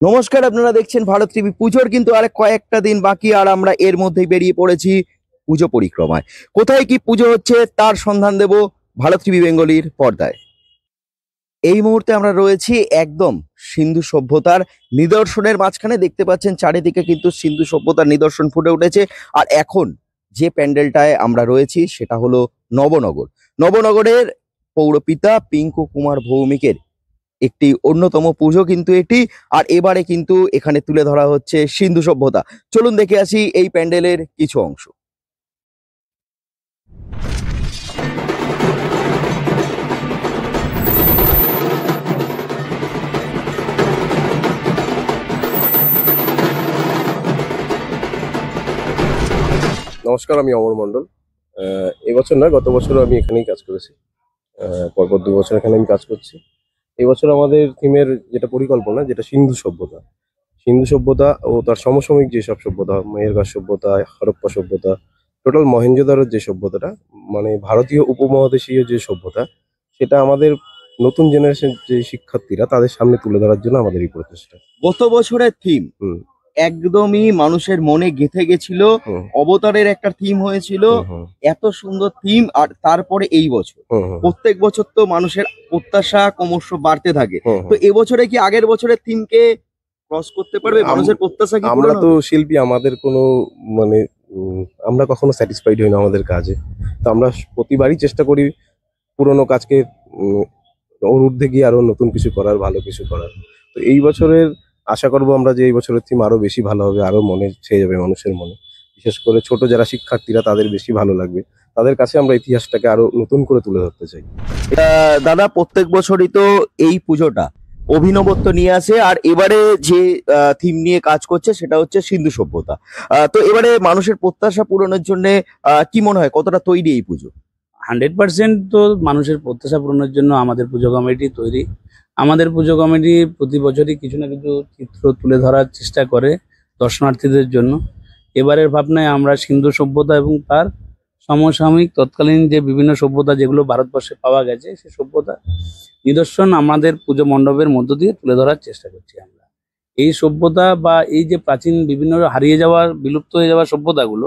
নমস্কার, আপনারা দেখছেন ভারত টিভি। পুজোর কিন্তু আর কয়েকটা দিন বাকি, আর আমরা এর মধ্যেই বেরিয়ে পড়েছি পুজো পরিক্রমায়। কোথায় কি পুজো হচ্ছে তার সন্ধান দেব ভারত টিভি বেঙ্গলির পর্দায়। এই মুহূর্তে আমরা রয়েছি একদম সিন্ধু সভ্যতার নিদর্শনের মাঝখানে। দেখতে পাচ্ছেন চারিদিকে কিন্তু সিন্ধু সভ্যতার নিদর্শন ফুটে উঠেছে। আর এখন যে প্যান্ডেলটায় আমরা রয়েছি সেটা হলো নবনগর। নবনগরের পৌরপিতা পিঙ্কু কুমার ভৌমিকের একটি অন্যতম পুজো কিন্তু এটি। আর এবারে কিন্তু এখানে তুলে ধরা হচ্ছে সিন্ধু সভ্যতা। চলুন দেখে আসি এই প্যান্ডেলের কিছু অংশ। নমস্কার, আমি অমর মণ্ডল। এবছর না, গত বছরও আমি এখানেই কাজ করেছি। পরপর 2 বছর এখানে আমি কাজ করছি। এবছর আমাদের থিমের যেটা পরিকল্পনা, যেটা সিন্ধু সভ্যতা। সিন্ধু সভ্যতা ও তার সমসাময়িক যেসব সভ্যতা, মেহেরগড় সভ্যতা, হরপ্পা সভ্যতা, টোটাল মহেঞ্জোদারোর যে সভ্যতাটা, মানে ভারতীয় উপমহাদেশীয় যে সভ্যতা, সেটা আমাদের নতুন জেনারেশন যে শিক্ষার্থীরা তাদের সামনে তুলে ধরার জন্য আমাদের এই প্রচেষ্টা। গত বছরের থিম হুম একদমই মানুষের মনে গেঁথে গেছিল। হুম অবতারের একটা থিম হয়েছিল, হুম হুম এত সুন্দর থিম। আর তারপরে এই বছর, হুম হুম প্রত্যেক বছর তো মানুষের প্রত্যাশা ক্রমশ বাড়তে থাকে। হুম তো হুম। এবছরে কি আগের বছরের থিমকে ক্রস করতে পারবে? মানুষের প্রত্যাশা কি আমরা পূরণ তো হবে? শিল্পী, আমাদের কোনো মানে আমরা কখনো স্যাটিসফাইড হই না আমাদের কাজে। তো আমরা প্রতিবারই চেষ্টা করি পুরোনো কাজকে উম, ওর ঊর্ধ্বে গিয়ে আরো নতুন কিছু করার, ভালো কিছু করার। তো এই বছরের আশা করবো আমরা যে এই বছরের থিম আরো বেশি ভালো হবে, আরো মনে ছেয়ে যাবে মানুষের মনে। বিশেষ করে ছোট যারা শিক্ষার্থীরা, তাদের বেশি ভালো লাগবে। তাদের কাছে আমরা ইতিহাসটাকে আরো নতুন করে তুলে ধরতে চাই। দাদা, প্রত্যেক বছরই তো এই পুজোটা অভিনবত্ব নিয়ে আসে। আর এবারে যে থিম নিয়ে কাজ করছে সেটা হচ্ছে সিন্ধু সভ্যতা। তো এবারে মানুষের প্রত্যাশা পূরণের জন্য কি মনে হয় কতটা তৈরি এই পুজো? 100% তো মানুষের প্রত্যাশা পূরণের জন্য আমাদের পুজো কমিটি তৈরি। আমাদের পুজো কমিটি প্রতি বছরই কিছু না কিছু চিত্র তুলে ধরার চেষ্টা করে দর্শনার্থীদের জন্য। এবারের ভাবনায় আমরা সিন্ধু সভ্যতা এবং তার সমসাময়িক তৎকালীন যে বিভিন্ন সভ্যতা যেগুলো ভারতবর্ষে পাওয়া গেছে, সেই সভ্যতা নিদর্শন আমাদের পুজো মণ্ডপের মধ্য দিয়ে তুলে ধরার চেষ্টা করছি আমরা। এই সভ্যতা বা এই যে প্রাচীন বিভিন্ন হারিয়ে যাওয়া, বিলুপ্ত হয়ে যাওয়া সভ্যতাগুলো,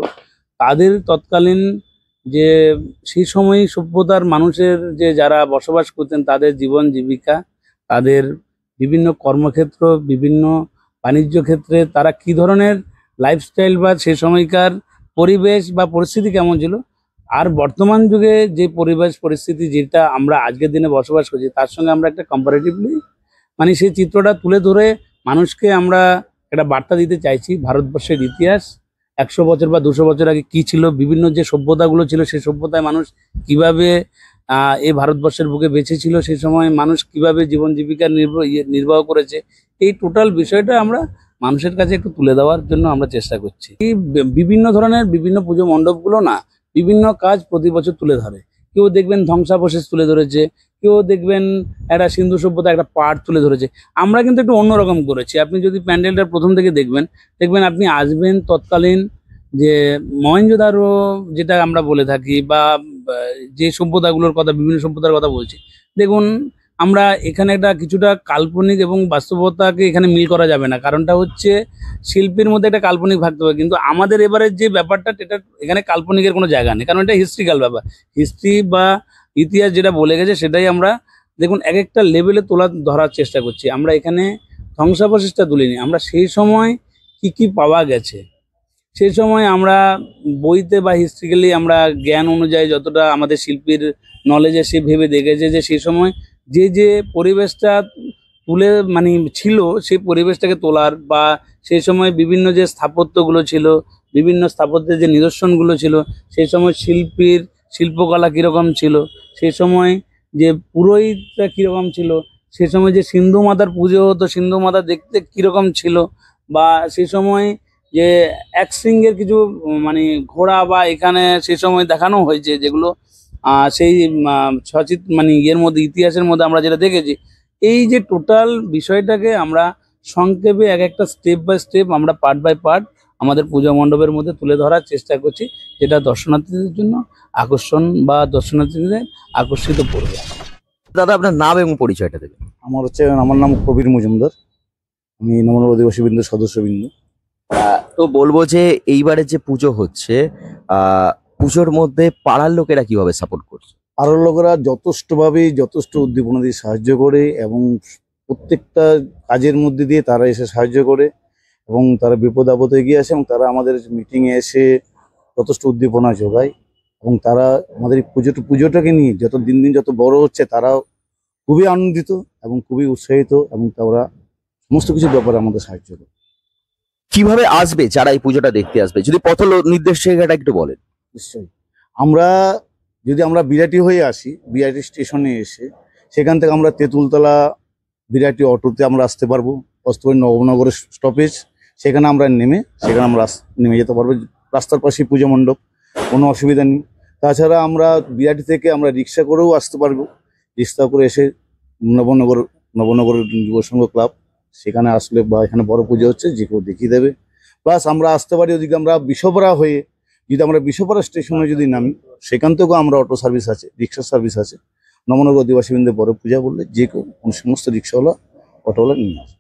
তাদের তৎকালীন যে সেই সময় সভ্যতার মানুষের যে যারা বসবাস করতেন, তাদের জীবন জীবিকা, তাদের বিভিন্ন কর্মক্ষেত্র, বিভিন্ন বাণিজ্য ক্ষেত্রে তারা কি ধরনের লাইফস্টাইল বা সে সময়কার পরিবেশ বা পরিস্থিতি কেমন ছিল, আর বর্তমান যুগে যে পরিবেশ পরিস্থিতি যেটা আমরা আজকের দিনে বসবাস করছি, তার সঙ্গে আমরা একটা কম্পারেটিভলি মানে সেই চিত্রটা তুলে ধরে মানুষকে আমরা একটা বার্তা দিতে চাইছি। ভারতবর্ষের ইতিহাস 100 বছর বা 200 বছর আগে কি ছিল, বিভিন্ন যে সভ্যতাগুলো ছিল, সেই সভ্যতায় মানুষ কিভাবে এই ভারতবর্ষের বুকে বেঁচে ছিল, সেই সময় মানুষ কিভাবে জীবন জীবিকা নির্বাহ করেছে, এই টোটাল বিষয়টা আমরা মানুষের কাছে একটু তুলে দেওয়ার জন্য আমরা চেষ্টা করছি। এই বিভিন্ন ধরনের বিভিন্ন পুজো মণ্ডপগুলো না বিভিন্ন কাজ প্রতি বছর তুলে ধরে। কেউ দেখবেন ধ্বংসাবশেষ তুলে ধরেছে, কেউ দেখবেন একটা সিন্ধু সভ্যতা একটা পার্ট তুলে ধরেছে। আমরা কিন্তু একটু অন্যরকম করেছি। আপনি যদি প্যান্ডেলটার প্রথম থেকে দেখবেন, আপনি আসবেন তৎকালীন যে মহেঞ্জোদারো যেটা আমরা বলে থাকি, বা যে সভ্যতাগুলোর কথা, বিভিন্ন সভ্যতার কথা বলছি, দেখুন আমরা এখানে একটা কিছুটা কাল্পনিক এবং বাস্তবতাকে এখানে মিল করা যাবে না। কারণটা হচ্ছে শিল্পীর মধ্যে একটা কাল্পনিক থাকতে হবে, কিন্তু আমাদের এবারের যে ব্যাপারটা, এটা এখানে কাল্পনিকের কোনো জায়গা নেই, কারণ এটা হিস্ট্রিক্যাল ব্যাপার। হিস্ট্রি বা ইতিহাস যেটা বলে গেছে সেটাই আমরা দেখুন এক একটা লেভেলে ধরার চেষ্টা করছি। আমরা এখানে ধ্বংসাবশেষটা তুলিনি, আমরা সেই সময় কি কি পাওয়া গেছে, সেই সময় আমরা বইতে বা হিস্ট্রিক্যালি আমরা জ্ঞান অনুযায়ী যতটা আমাদের শিল্পীর নলেজে সে ভেবে দেখেছে যে সেই সময় যে যে পরিবেশটা তুলে মানে ছিল, সেই পরিবেশটাকে তোলার, বা সেই সময় বিভিন্ন যে স্থাপত্যগুলো ছিল, বিভিন্ন স্থাপত্যের যে নিদর্শনগুলো ছিল, সেই সময় শিল্পীর শিল্পকলা কীরকম ছিল, সেই সময় যে পুরোহিতরা কীরকম ছিল, সে সময় যে সিন্ধু মাতার পুজো হতো, সিন্ধু মাতা দেখতে কীরকম ছিল, বা সে সময় যে এক শৃঙ্গের কিছু মানে ঘোড়া বা এখানে সে সময় দেখানো হয়েছে, যেগুলো সেই সচিত মানে ইয়ের মধ্যে, ইতিহাসের মধ্যে আমরা যেটা দেখেছি। এই যে টোটাল বিষয়টাকে আমরা সংক্ষেপে এক একটা স্টেপ বাই স্টেপ আমরা পার্ট বাই পার্ট আমাদের পূজা মণ্ডপের মধ্যে তুলে ধরার চেষ্টা করছি, যেটা দর্শনার্থীদের জন্য আকর্ষণ বা দর্শনার্থীদের আকর্ষিত করবে। দাদা, আপনার নাম এবং পরিচয়টা দেবেন। আমার নাম কবির মজুমদার। আমি নমন অধিবাসীবৃন্দ সদস্যবৃন্দ। তো বলবো যে এইবারে যে পুজো হচ্ছে পুজোর মধ্যে পাড়ার লোকেরা কিভাবে সাপোর্ট করছে? আরও লোকেরা যথেষ্ট উদ্দীপনা দিয়ে সাহায্য করে এবং প্রত্যেকটা কাজের মধ্যে দিয়ে তারা এসে সাহায্য করে এবং তারা বিপদ আপদে এগিয়ে আসে এবং তারা আমাদের মিটিংয়ে এসে যথেষ্ট উদ্দীপনা যোগায় এবং তারা আমাদের এই পুজোটাকে নিয়ে যত দিন দিন যত বড় হচ্ছে তারাও খুবই আনন্দিত এবং খুবই উৎসাহিত এবং তারা সমস্ত কিছু ব্যাপারে আমাদের সাহায্য করে। কিভাবে আসবে যারা এই পুজোটা দেখতে আসবে, যদি পথ নির্দেশিকাটা একটু বলেন। নিশ্চয়ই আমরা বিরাটি হয়ে আসি, বিরাটি স্টেশনে এসে সেখান থেকে আমরা তেঁতুলতলা বিরাটি অটোতে আমরা আসতে পারবো, নবনগরের স্টপেজ, সেখানে আমরা সেখানে আমরা নেমে যেতে পারবো। রাস্তার পাশে পুজো মণ্ডপ, কোনো অসুবিধা নেই। তাছাড়া আমরা বিরাটি থেকে আমরা রিক্সা করেও আসতে পারবো, রিক্সা করে এসে নবনগর যুব সংঘ ক্লাব সেখানে আসলে বা এখানে বড় পুজো হচ্ছে যে কেউ দেখিয়ে দেবে। প্লাস আমরা আসতে পারি ওদিকে আমরা বিশ্বপাড়া হয়ে, যদি আমরা বিশ্বপাড়া স্টেশনে যদি নামি সেখান থেকেও আমরা অটো সার্ভিস আছে, রিক্সা সার্ভিস আছে। নবনগর অধিবাসীবৃন্দের বড় পূজা বললে যে কেউ সমস্ত রিক্সাওয়ালা অটোওয়ালা নিয়ে আসে।